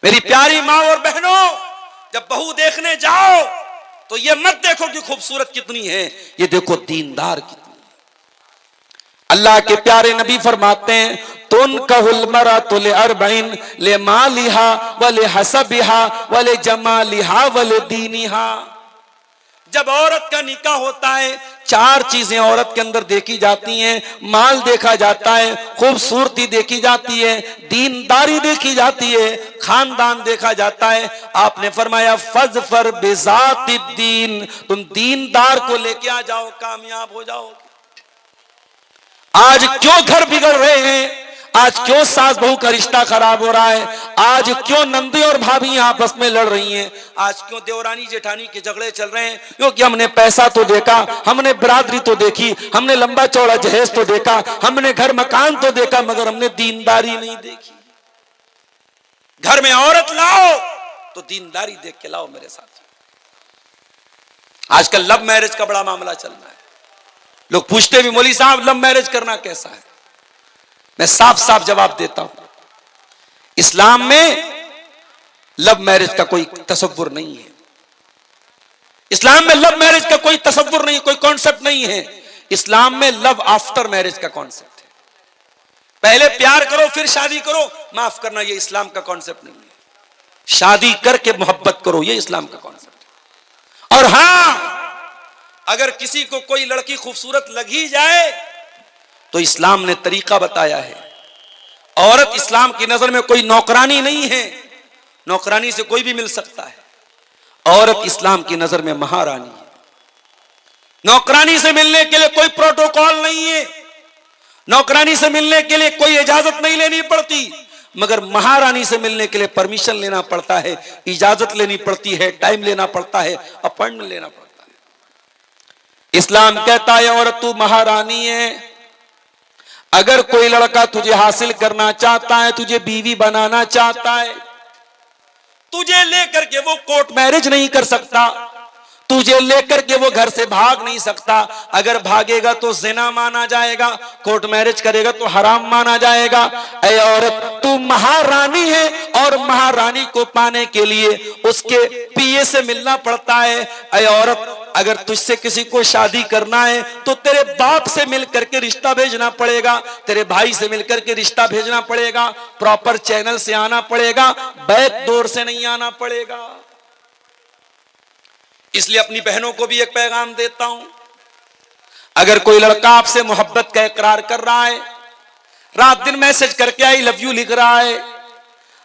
मेरी प्यारी माँ और बहनों, जब बहू देखने जाओ तो ये मत देखो कि खूबसूरत कितनी है, ये देखो दीनदार कितनी। अल्लाह के प्यारे नबी फरमाते हैं, तुन कहल मरातु ले अरबईन ले मालिहा वले हसबिहा वले जमालिहा वले दीनिहा। जब औरत का निकाह होता है, चार चीजें औरत के अंदर देखी जाती हैं। माल देखा जाता है, खूबसूरती देखी जाती है, दीनदारी देखी जाती है, खानदान देखा जाता है। आपने फरमाया फज़फर बिज़ातिद्दीन, तुम दीनदार को लेके आ जाओ, कामयाब हो जाओगे। आज क्यों घर बिगड़ रहे हैं? आज क्यों सास बहू का रिश्ता खराब हो रहा है? आज क्यों नंदी और भाभी आपस में लड़ रही हैं? आज क्यों देवरानी जेठानी के झगड़े चल रहे हैं? क्योंकि हमने पैसा तो देखा, हमने बिरादरी तो देखी, हमने लंबा चौड़ा जहेज तो देखा, हमने घर मकान तो देखा, मगर हमने दीनदारी नहीं देखी। घर में औरत लाओ तो दीनदारी देख के लाओ मेरे साथ। आजकल लव मैरिज का बड़ा मामला चल रहा है। लोग पूछते भी, मौलवी साहब लव मैरिज करना कैसा है? मैं साफ साफ जवाब देता हूं, इस्लाम में लव मैरिज का कोई तसव्वुर नहीं है। इस्लाम में लव मैरिज का कोई तसव्वुर नहीं, कोई कॉन्सेप्ट नहीं है। इस्लाम में लव आफ्टर मैरिज का कॉन्सेप्ट है। पहले प्यार करो फिर शादी करो, माफ करना, यह इस्लाम का कॉन्सेप्ट नहीं है। शादी करके मोहब्बत करो, यह इस्लाम का कॉन्सेप्ट है। और हां, अगर किसी को कोई लड़की खूबसूरत लग ही जाए तो इस्लाम ने तरीका बताया है। औरत इस्लाम की नजर में कोई नौकरानी नहीं है, नौकरानी से कोई भी मिल सकता है। औरत इस्लाम की नजर में महारानी है। नौकरानी से मिलने के लिए कोई प्रोटोकॉल नहीं है, नौकरानी से मिलने के लिए कोई इजाजत नहीं लेनी पड़ती, मगर महारानी से मिलने के लिए परमिशन लेना पड़ता है, इजाजत लेनी पड़ती है, टाइम लेना पड़ता है, अपॉइंटमेंट लेना पड़ता है। इस्लाम कहता है औरत तू महारानी है। अगर कोई लड़का तुझे हासिल करना चाहता है, तुझे बीवी बनाना चाहता है, तुझे लेकर के वो कोर्ट मैरिज नहीं कर सकता, तुझे लेकर के वो घर से भाग नहीं सकता। अगर भागेगा तो जिना माना जाएगा, कोर्ट मैरिज करेगा तो हराम माना जाएगा। ऐ औरत तू महारानी है, और महारानी को पाने के लिए उसके पीए से मिलना पड़ता है। ऐ औरत, अगर तुझसे किसी को शादी करना है तो तेरे बाप से मिलकर के रिश्ता भेजना पड़ेगा, तेरे भाई से मिलकर के रिश्ता भेजना पड़ेगा, प्रॉपर चैनल से आना पड़ेगा, बैक डोर से नहीं आना पड़ेगा। इसलिए अपनी बहनों को भी एक पैगाम देता हूं, अगर कोई लड़का आपसे मोहब्बत का इकरार कर रहा है, रात दिन मैसेज करके आई लव यू लिख रहा है,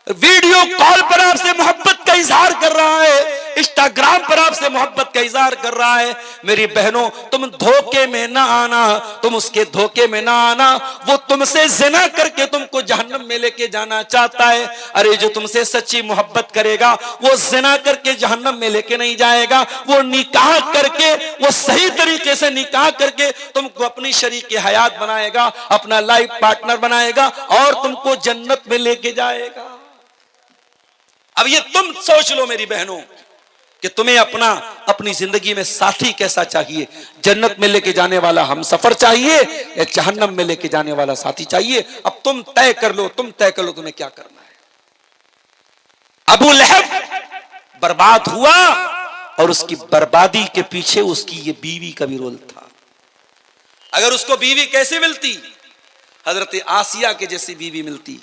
वीडियो कॉल पर आपसे मोहब्बत का इजहार कर रहा है, इंस्टाग्राम पर आपसे मोहब्बत का इजहार कर रहा है, मेरी बहनों तुम धोखे में ना आना, तुम उसके धोखे में ना आना। वो तुमसे जिना करके तुमको जहन्नम में लेके जाना चाहता है। अरे जो तुमसे सच्ची मोहब्बत करेगा वो जिना करके जहन्नम में लेके नहीं जाएगा, वो निकाह करके, वो सही तरीके से निकाह करके तुमको अपनी शरीक हयात बनाएगा, अपना लाइफ पार्टनर बनाएगा और तुमको जन्नत में लेके जाएगा। अब ये तुम सोच लो मेरी बहनों कि तुम्हें अपनी जिंदगी में साथी कैसा चाहिए, जन्नत में लेके जाने वाला हम सफर चाहिए या जहन्नम में लेके जाने वाला साथी चाहिए। अब तुम तय कर लो, तुम्हें क्या करना है। अबू लहब बर्बाद हुआ और उसकी बर्बादी के पीछे उसकी ये बीवी का भी रोल था। अगर उसको बीवी कैसे मिलती, हजरत आसिया के जैसी बीवी मिलती,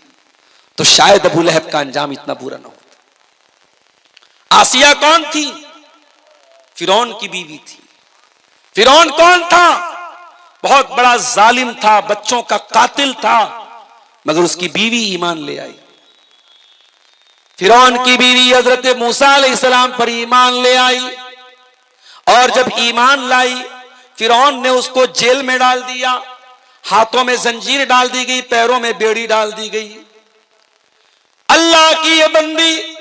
तो शायद अबू लहब का अंजाम इतना बुरा ना होता। आसिया कौन थी? फिरौन की बीवी थी। फिरौन कौन था? बहुत बड़ा जालिम था, बच्चों का कातिल था, मगर उसकी बीवी ईमान ले आई। फिरौन की बीवी हजरत मूसा अलैहिस्सलाम पर ईमान ले आई, और जब ईमान लाई फिरौन ने उसको जेल में डाल दिया, हाथों में जंजीर डाल दी गई, पैरों में बेड़ी डाल दी गई। अल्लाह की ये बंदी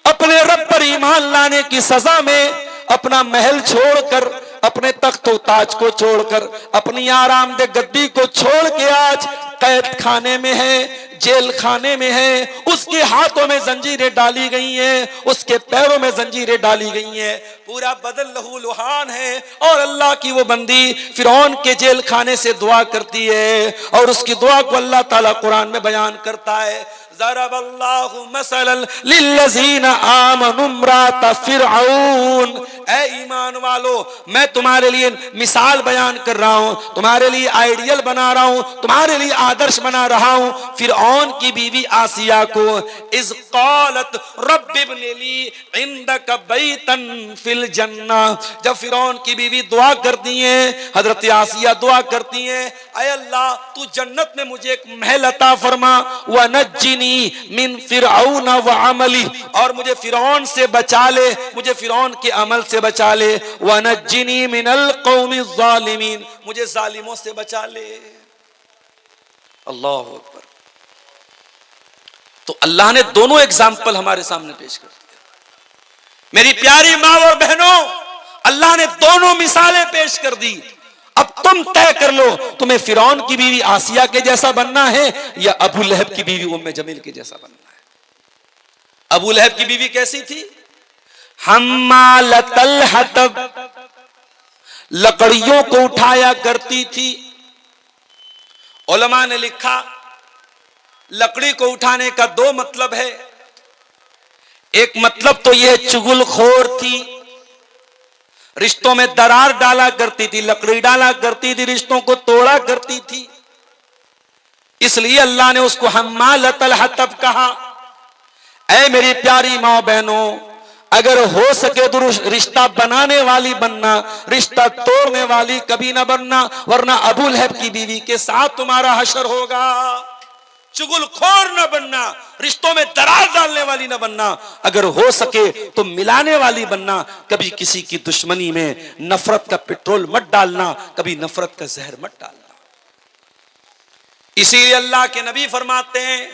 अपने रब पर ईमान लाने की सजा में अपना महल छोड़कर, अपने तख्तो ताज को छोड़कर, अपनी आरामदेह गद्दी को छोड़ के आज कैद खाने में है, जेल खाने में है। उसके हाथों में जंजीरें डाली गई हैं, उसके पैरों में जंजीरें डाली गई हैं, पूरा बदन लहू लुहान है। और अल्लाह की वो बंदी फिरौन के जेल खाने से दुआ करती है, और उसकी दुआ को अल्लाह ताला कुरान में बयान करता है। ज़रबल्लाहु मसलन लिल्लज़ीना आमनु इम्रात फ़िरऔन। ऐ ईमान वालो, मैं तुम्हारे लिए मिसाल बयान कर रहा हूं, तुम्हारे लिए आइडियल बना रहा हूं, तुम्हारे लिए आदर्श बना रहा हूं फिरऔन की बीवी आसिया को। इज़ क़ालत रब्बि इब्नि ली इंदक बैतन फिल जन्ना। जब फिरौन की बीवी दुआ करती है, हजरत आसिया दुआ करती है, ऐ अल्लाह तू जन्नत में मुझे एक महल अता फरमा, व नज्जिनी मिन फिरऔन व अमली, और मुझे फिरौन से बचा ले, मुझे फिरौन के अमल से बचा ले, व नज्जिनी मिनल कौमि ज़ालिमीन, मुझे जालिमों से बचा ले। अल्लाह अकबर। तो अल्लाह ने दोनों एग्जाम्पल हमारे सामने पेश कर दिया। मेरी प्यारी माँ और बहनों, अल्लाह ने दोनों मिसालें पेश कर दी। अब तुम तय कर लो, तुम्हें फिरौन की बीवी आसिया के जैसा बनना है या अबू लहब की बीवी उम्मे जमील के जैसा बनना है। अबू लहब की बीवी कैसी थी? हम्मालतल हतब, लकड़ियों को उठाया करती थी। उलमा ने लिखा लकड़ी को उठाने का दो मतलब है। एक मतलब तो यह चुगलखोर थी, रिश्तों में दरार डाला करती थी, लकड़ी डाला करती थी, रिश्तों को तोड़ा करती थी, इसलिए अल्लाह ने उसको हम्मालतल हतब कहा। ऐ मेरी प्यारी माँ बहनों, अगर हो सके तो रिश्ता बनाने वाली बनना, रिश्ता तोड़ने वाली कभी ना बनना, वरना अबू लहब की बीवी के साथ तुम्हारा हशर होगा। चुगलखोर न बनना, रिश्तों में दरार डालने वाली न बनना, अगर हो सके तो मिलाने वाली बनना। कभी किसी की दुश्मनी में नफरत का पेट्रोल मत डालना, कभी नफरत का जहर मत डालना। इसीलिए अल्लाह के नबी फरमाते हैं,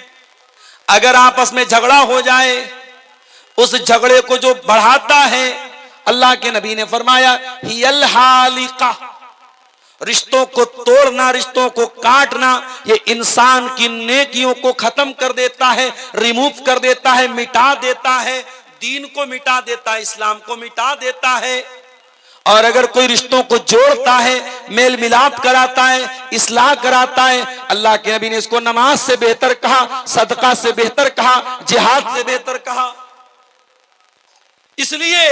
अगर आपस में झगड़ा हो जाए, उस झगड़े को जो बढ़ाता है, अल्लाह के नबी ने फरमाया हियल हालिका, रिश्तों को तोड़ना, रिश्तों को काटना, ये इंसान की नेकियों को खत्म कर देता है, रिमूव कर देता है, मिटा देता है, दीन को मिटा देता है, इस्लाम को मिटा देता है। और अगर कोई रिश्तों को जोड़ता है, मेल मिलाप कराता है, इस्लाह कराता है, अल्लाह के नबी ने इसको नमाज से बेहतर कहा, सदका से बेहतर कहा, जिहाद से बेहतर कहा। इसलिए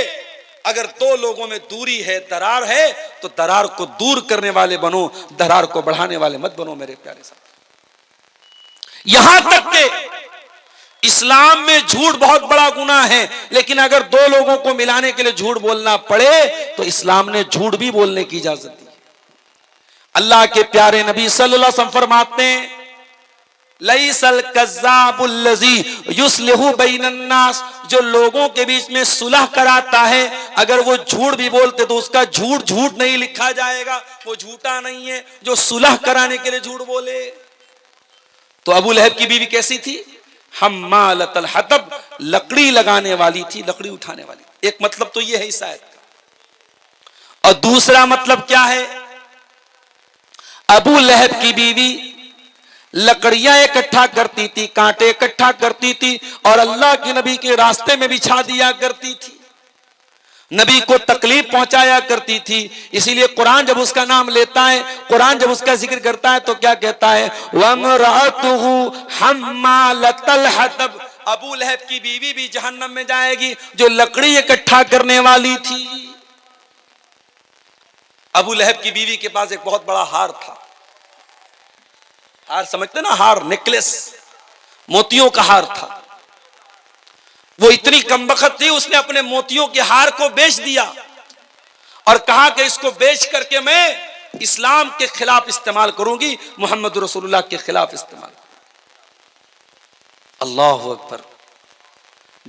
अगर दो लोगों में दूरी है, दरार है, तो दरार को दूर करने वाले बनो, दरार को बढ़ाने वाले मत बनो मेरे प्यारे साथी। यहां तक के इस्लाम में झूठ बहुत बड़ा गुनाह है, लेकिन अगर दो लोगों को मिलाने के लिए झूठ बोलना पड़े तो इस्लाम ने झूठ भी बोलने की इजाजत दी। अल्लाह के प्यारे नबी सल्लल्लाहु अलैहि वसल्लम फरमाते हैं, लैसल कज़्ज़ाबुल्लज़ी युस्लिहु बैनन्नास, जो लोगों के बीच में सुलह कराता है, अगर वो झूठ भी बोलते तो उसका झूठ झूठ नहीं लिखा जाएगा, वो झूठा नहीं है जो सुलह कराने के लिए झूठ बोले। तो अबू लहब की बीवी कैसी थी? हम्मालतल हतब, लकड़ी लगाने वाली थी, लकड़ी उठाने वाली। एक मतलब तो यह है इस आयत का। और दूसरा मतलब क्या है? अबू लहब की बीवी लकड़ियां इकट्ठा करती थी, कांटे इकट्ठा करती थी और अल्लाह के नबी के रास्ते में बिछा दिया करती थी, नबी को तकलीफ पहुंचाया करती थी। इसीलिए कुरान जब उसका नाम लेता है, कुरान जब उसका जिक्र करता है तो क्या कहता है? वमरातुहु हम्मालतल हतब, अबू लहब की बीवी भी जहन्नम में जाएगी जो लकड़ी इकट्ठा करने वाली थी। अबू लहब की बीवी के पास एक बहुत बड़ा हार था। हार समझते ना, हार, नेकलेस, मोतियों का हार था। वो इतनी कमबख्त थी, उसने अपने मोतियों के हार को बेच दिया और कहा कि इसको बेच करके मैं इस्लाम के खिलाफ इस्तेमाल करूंगी, मोहम्मद रसूलुल्लाह के खिलाफ इस्तेमाल। अल्लाह अकबर।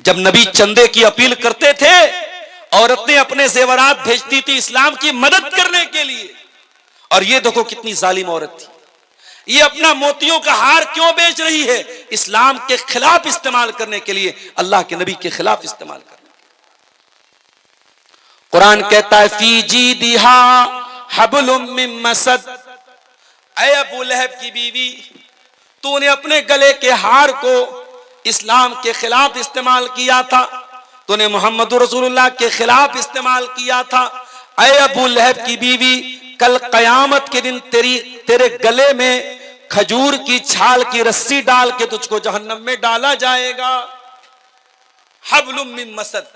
जब नबी चंदे की अपील करते थे, औरतें अपने जेवरात भेजती थी इस्लाम की मदद करने के लिए। और ये देखो कितनी जालिम औरत थी, ये अपना मोतियों का हार क्यों बेच रही है? इस्लाम के खिलाफ इस्तेमाल करने के लिए, अल्लाह के नबी के खिलाफ इस्तेमाल करने। कुरान कहता है फी जीदिहा हब्लुम मिन मसद, ऐ अबू लहब की बीवी, तूने अपने गले के हार को इस्लाम के खिलाफ इस्तेमाल किया था, तूने मोहम्मद रसूलुल्लाह के खिलाफ इस्तेमाल किया था। ऐ अबू लहब की बीवी, कल कयामत के दिन तेरे गले में खजूर की छाल की रस्सी डाल के तुझको जहन्नम में डाला जाएगा। हब्लुम मिन मसद,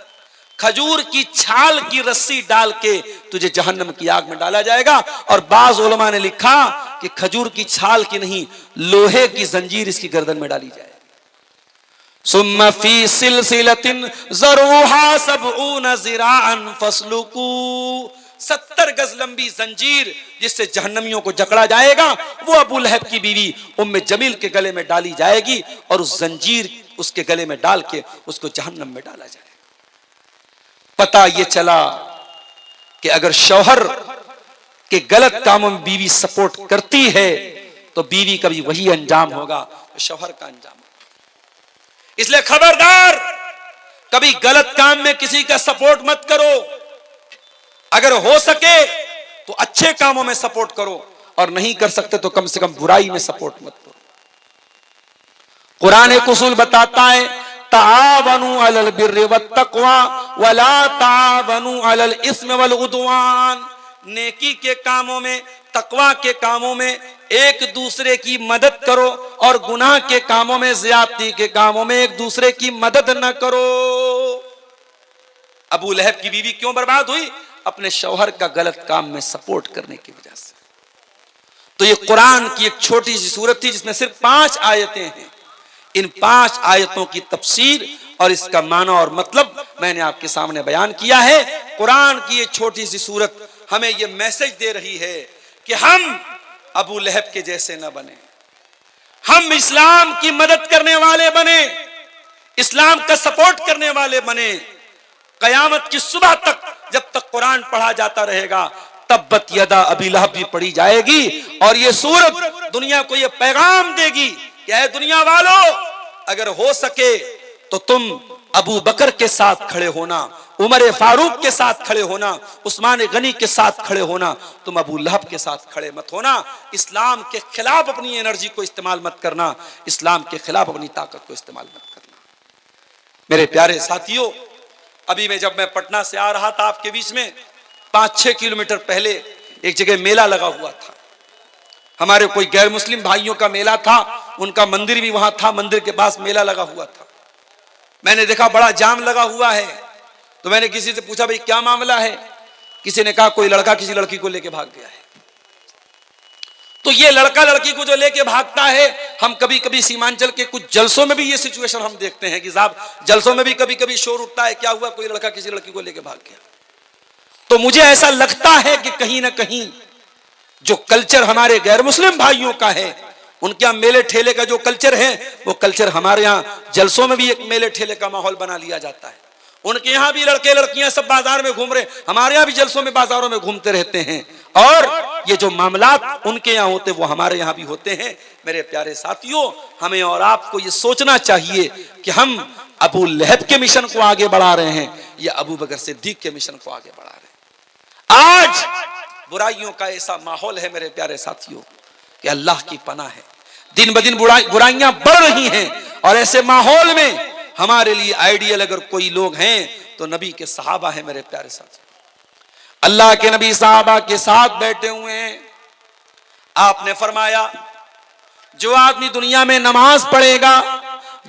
खजूर की छाल की रस्सी डाल के तुझे जहन्नम की आग में डाला जाएगा। और बाज उलमा ने लिखा कि खजूर की छाल की नहीं, लोहे की जंजीर इसकी गर्दन में डाली जाएगी। सुम्मा फी सिलसिलतिन ज़रूहा सबऊन ज़िराअन फस्लुकू, 70 गज लंबी जंजीर जिससे जहन्नमियों को जकड़ा जाएगा, वो अबू लहब की बीवी उम्मे जमील के गले में डाली जाएगी और उस जंजीर उसके गले में डाल के उसको जहन्नम में डाला जाएगा। पता ये चला कि अगर शौहर के गलत कामों में बीवी सपोर्ट करती है तो बीवी का भी वही अंजाम होगा तो शौहर का अंजाम होगा। इसलिए खबरदार, कभी गलत काम में किसी का सपोर्ट मत करो। अगर हो सके तो अच्छे कामों में सपोर्ट करो और नहीं कर सकते तो कम से कम बुराई में सपोर्ट मत करो। कुरान एक उसूल बताता है, तावनु अलल बिर्रि वत्तक़वा वला तावनु अलल इस्म वल उद्वान। नेकी के कामों में, तकवा के कामों में एक दूसरे की मदद करो और गुनाह के कामों में, ज़्यादती के कामों में एक दूसरे की मदद न करो। अबू लहब की बीवी क्यों बर्बाद हुई? अपने शौहर का गलत काम में सपोर्ट करने की वजह से। तो ये कुरान की एक छोटी सी सूरत थी जिसमें सिर्फ 5 आयतें हैं। इन 5 आयतों की तफसीर और इसका माना और मतलब मैंने आपके सामने बयान किया है। कुरान की ये छोटी सी सूरत हमें ये मैसेज दे रही है कि हम अबू लहब के जैसे न बने, हम इस्लाम की मदद करने वाले बने, इस्लाम का सपोर्ट करने वाले बने। कयामत की सुबह तक जब तक कुरान पढ़ा जाता रहेगा तब्बत यदा अबी लहब भी पढ़ी जाएगी और ये सूरत दुनिया को ये पैगाम देगी कि ऐ दुनिया वालों, अगर हो सके तो तुम अबू बकर के साथ खड़े होना, उमर फारूक के साथ खड़े होना, उस्मान गनी के साथ खड़े होना, तुम अबू लहब के साथ खड़े मत होना। इस्लाम के खिलाफ अपनी एनर्जी को इस्तेमाल मत करना, इस्लाम के खिलाफ अपनी ताकत को इस्तेमाल मत करना। मेरे प्यारे साथियों, अभी मैं जब मैं पटना से आ रहा था आपके बीच में, 5-6 किलोमीटर पहले एक जगह मेला लगा हुआ था। हमारे कोई गैर मुस्लिम भाइयों का मेला था, उनका मंदिर भी वहां था, मंदिर के पास मेला लगा हुआ था। मैंने देखा बड़ा जाम लगा हुआ है, तो मैंने किसी से पूछा भाई क्या मामला है? किसी ने कहा कोई लड़का किसी लड़की को लेके भाग गया है। तो ये लड़का लड़की को जो लेके भागता है, हम कभी कभी सीमांचल के कुछ जलसों में भी ये सिचुएशन हम देखते हैं कि साहब जलसों में भी कभी कभी शोर उठता है, क्या हुआ, कोई लड़का किसी लड़की को लेके भाग गया। तो मुझे ऐसा लगता है कि कहीं ना कहीं जो कल्चर हमारे गैर मुस्लिम भाइयों का है, उनके यहाँ मेले ठेले का जो कल्चर है, वो कल्चर हमारे यहाँ जलसों में भी एक मेले ठेले का माहौल बना लिया जाता है। उनके यहाँ भी लड़के लड़कियां सब बाजार में घूम रहे, हमारे यहाँ भी जलसों में बाजारों में घूमते रहते हैं, और ये जो मामलात उनके यहाँ होते वो हमारे यहाँ भी होते हैं। मेरे प्यारे साथियों, हमें और आपको ये सोचना चाहिए कि हम अबू लहब के मिशन को आगे बढ़ा रहे हैं या अबू बकर सिद्दीक के मिशन को आगे बढ़ा रहे हैं। आज बुराइयों का ऐसा माहौल है मेरे प्यारे साथियों कि अल्लाह की पनाह है, दिन ब दिन बुराइयां बढ़ रही हैं, और ऐसे माहौल में हमारे लिए आइडियल अगर कोई लोग हैं तो नबी के सहाबा हैं। मेरे प्यारे साथियों, अल्लाह के नबी सहाबा के साथ बैठे हुए हैं। आपने फरमाया जो आदमी दुनिया में नमाज पढ़ेगा,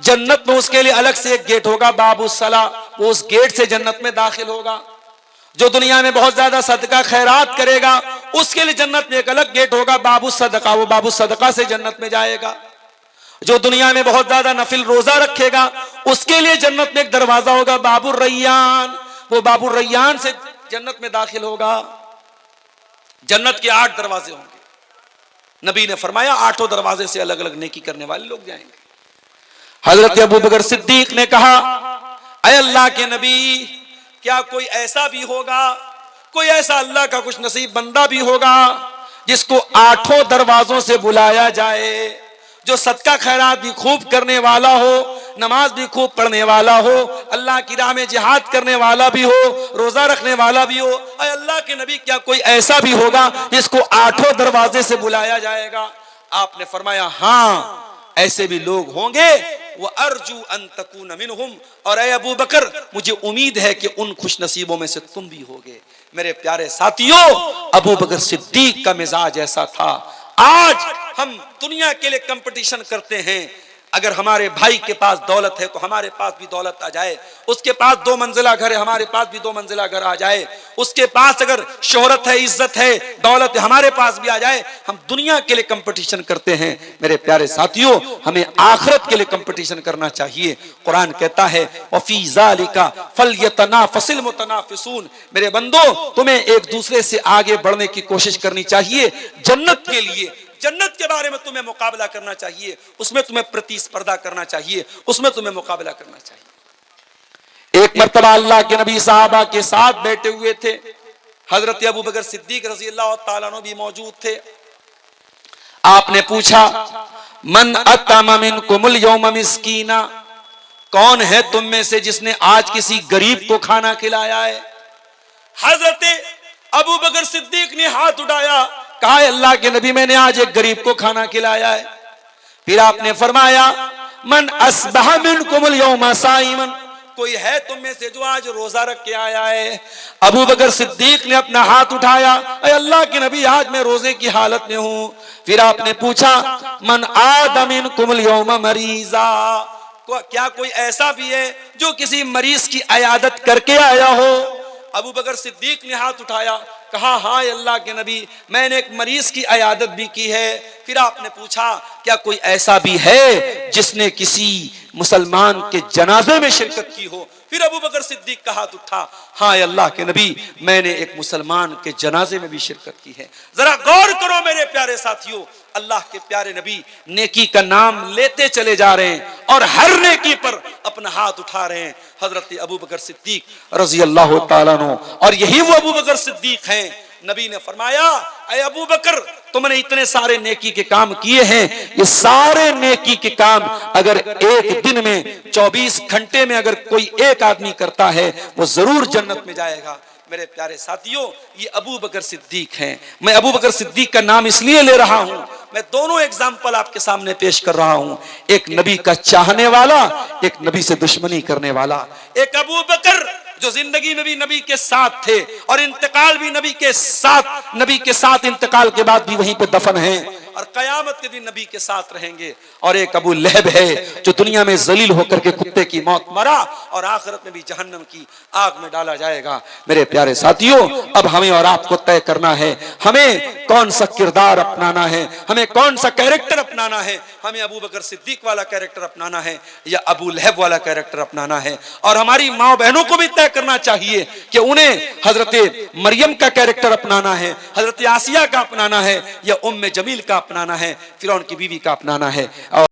जन्नत में उसके लिए अलग से एक गेट होगा, बाबू सला, वो उस गेट से जन्नत में दाखिल होगा। जो दुनिया में बहुत ज्यादा सदका खैरात करेगा, उसके लिए जन्नत में एक अलग गेट होगा, बाबू सदका, वो बाबू सदका से जन्नत में जाएगा। जो दुनिया में बहुत ज्यादा नफिल रोजा रखेगा, उसके लिए जन्नत में एक दरवाजा होगा, बाबू रैयान, वो बाबू रैयान से जन्नत में दाखिल होगा। जन्नत के 8 दरवाजे होंगे। नबी ने फरमाया 8 दरवाजे से अलग अलग नेकी करने वाले लोग जाएंगे। हजरत अबू बकर सिद्दीक ने कहा, ऐ अल्लाह के नबी, क्या कोई ऐसा भी होगा, कोई ऐसा अल्लाह का कुछ नसीब बंदा भी होगा जिसको 8 दरवाजों से बुलाया जाए, जो सदका खैरात भी खूब करने वाला हो, नमाज भी खूब पढ़ने वाला हो, अल्लाह की राह में जिहाद करने वाला भी हो, रोजा रखने वाला भी हो। ऐ अल्लाह के नबी, क्या कोई ऐसा भी होगा जिसको 8 दरवाजे से बुलाया जाएगा? आपने फरमाया हाँ, ऐसे भी लोग होंगे। वो अर्जू अन तकून मिनहुम, और ऐ अबू बकर, मुझे उम्मीद है कि उन खुश नसीबों में से तुम भी होगे। मेरे प्यारे साथियों, अबू बकर सिद्दीक का मिजाज ऐसा था, आज हम दुनिया के लिए कंपटीशन करते हैं। अगर हमारे भाई के पास दौलत है तो हमारे पास भी दौलत आ जाए, उसके पास 2 मंजिला घर है हमारे पास भी 2 मंजिला घर आ जाए, उसके पास अगर शोहरत है, इज्जत है, दौलत है, हमारे पास भी आ जाए। हम दुनिया के लिए कंपटीशन करते हैं। मेरे प्यारे साथियों, हमें आखिरत के लिए कंपटीशन करना चाहिए। कुरान कहता है वफी ज़ालिका फलयतनाफसिल मुतनाफिसून, मेरे बंदो तुम्हें एक दूसरे से आगे बढ़ने की कोशिश करनी चाहिए। जन्नत के लिए, जन्नत के बारे में तुम्हें मुकाबला करना चाहिए, उसमें तुम्हें प्रतिस्पर्धा करना चाहिए, उसमें तुम्हें मुकाबला करना चाहिए। एक मर्तबा अल्लाह के नबी साहबा के साथ बैठे हुए थे, हजरत अबू बकर सिद्दीक रज़ी अल्लाह तआला अन्हु भी मौजूद थे। आपने पूछा मन अतम मिनकुमुल यौम मिस्कीना, कौन है तुम में से जिसने आज किसी गरीब को खाना खिलाया है? हजरत अबू बकर सिद्दीक ने हाथ उठाया, कहा अल्लाह के नबी मैंने आज एक गरीब को खाना खिलाया है। फिर आपने फरमाया मन अस्बह मिनकुमुल यौम साइमन, कोई है तुम में से जो आज रोजा रख के आया है? अबू बकर सिद्दीक ने अपना हाथ उठाया, अल्लाह के नबी आज मैं रोजे की हालत में हूं। फिर आपने पूछा मन आदा मिनकुमुल यौम मरीजा, क्या कोई ऐसा भी है जो किसी मरीज की इयादत करके आया हो? अबू बकर सिद्दीक ने हाथ उठाया, कहा हाँ अल्लाह के नबी मैंने एक मरीज की इयादत भी की है। फिर आपने पूछा क्या कोई ऐसा भी है जिसने किसी मुसलमान के जनाजे में शिरकत की हो? फिर अबू बकर सिद्दीक का हाथ उठा, हाँ अल्लाह के नबी मैंने एक मुसलमान के जनाजे में भी शिरकत की है। जरा गौर करो मेरे प्यारे साथियों, अल्लाह के प्यारे नबी नेकी का नाम लेते चले जा रहे हैं और हर नेकी पर अपना हाथ उठा रहे हैं। हजरत अबू बकर सिद्दीक रज़ी अल्लाह तआला अन्हु, और यही वो अबू बकर सिद्दीक हैं। नबी ने फरमाया ऐ अबू बकर तुमने इतने सारे नेकी के काम किए हैं, ये सारे नेकी के काम अगर एक दिन में 24 घंटे में अगर कोई एक आदमी करता है वो जरूर जन्नत में जाएगा। मेरे प्यारे साथियों, ये अबू बकर सिद्दीक हैं। मैं अबू बकर सिद्दीक का नाम इसलिए ले रहा हूं, मैं दोनों एग्जाम्पल आपके सामने पेश कर रहा हूं, एक नबी का चाहने वाला, एक नबी से दुश्मनी करने वाला। एक अबू बकर जो जिंदगी में भी नबी के साथ थे और इंतकाल भी नबी के साथ इंतकाल के बाद भी वहीं पे दफन हैं और कयामत के दिन नबी के साथ रहेंगे। और एक अबू लहब है जो दुनिया में जलील होकर के कुत्ते की मौत मरा और आखिरत में भी जहन्नम की आग में डाला जाएगा। मेरे प्यारे साथियों, अब हमें और आपको तय करना है हमें कौन सा किरदार अपनाना है, हमें कौन सा कैरेक्टर अपनाना है। हमें अबू बकर सिद्दीक वाला कैरेक्टर अपनाना है या अबू लहब वाला कैरेक्टर अपनाना है। और हमारी माँ बहनों को भी तय करना चाहिए कि उन्हें हजरत मरियम का कैरेक्टर अपनाना है, हजरत आसिया का अपनाना है या उम्मे जमील का अपनाना है, फिरौन की बीवी का अपनाना है। और